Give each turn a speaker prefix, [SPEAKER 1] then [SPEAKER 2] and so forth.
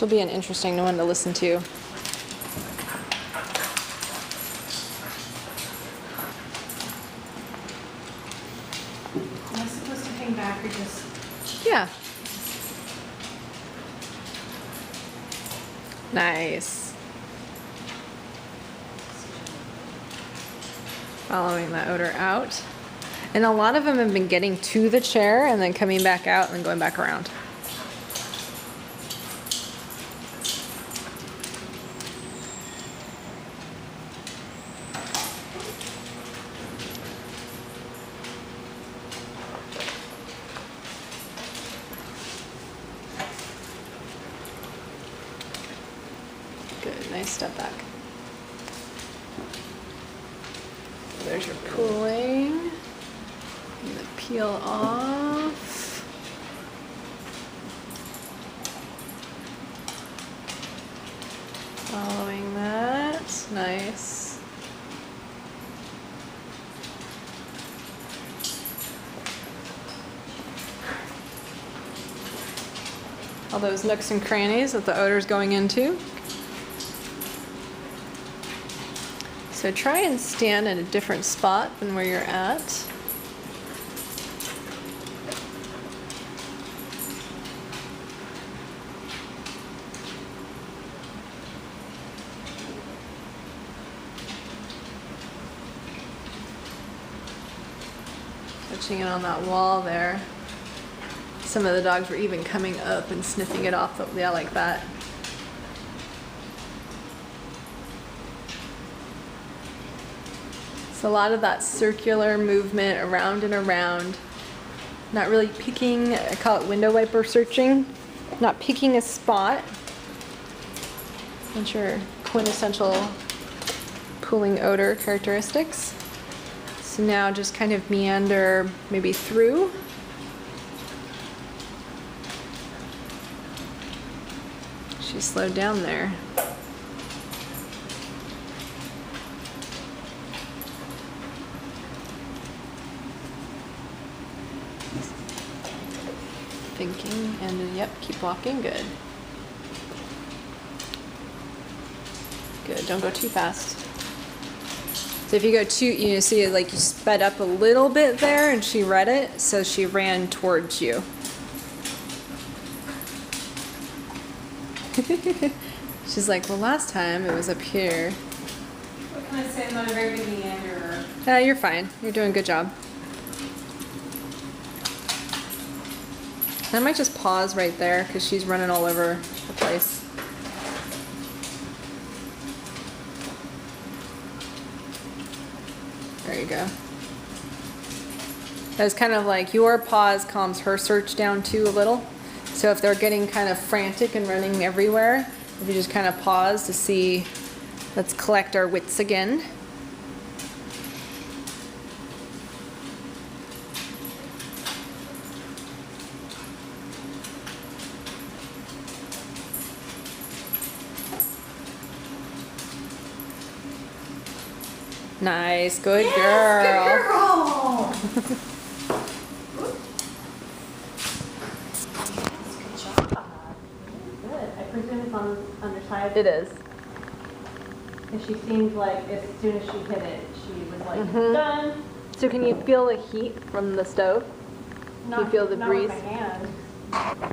[SPEAKER 1] She'll be an interesting one to listen to.
[SPEAKER 2] Am I supposed to hang back or just?
[SPEAKER 1] Yeah. Nice. Following that odor out. And a lot of them have been getting to the chair and then coming back out and then going back around. Good, nice step back. There's your pooling. And the peel off. Following that, nice. All those nooks and crannies that the odor's going into. So try and stand in a different spot than where you're at. Touching it on that wall there. Some of the dogs were even coming up and sniffing it off. Yeah, like that. So a lot of that circular movement around and around. Not really picking, I call it window wiper searching. Not picking a spot. That's your quintessential pooling odor characteristics. So now just kind of meander maybe through. She slowed down there. Thinking, and yep, keep walking, good. Good, don't go too fast. So if you go too, you see like you sped up a little bit there and she read it, so she ran towards you. She's like, well, last time it was up here.
[SPEAKER 2] What can I say? I'm not a very good meanderer.
[SPEAKER 1] You're fine. You're doing a good job. I might just pause right there because she's running all over the place. There you go. That was kind of like your pause calms her search down too a little. So if they're getting kind of frantic and running everywhere, if you just kind of pause to see, let's collect our wits again. Nice, good girl.
[SPEAKER 2] Good girl. Good job. Good. I presume it's on the underside.
[SPEAKER 1] It is.
[SPEAKER 2] And she seemed like as soon as she hit it, she was like, done.
[SPEAKER 1] So can you feel the heat from the stove?
[SPEAKER 2] Not,
[SPEAKER 1] you feel the
[SPEAKER 2] not
[SPEAKER 1] breeze?
[SPEAKER 2] with my hand.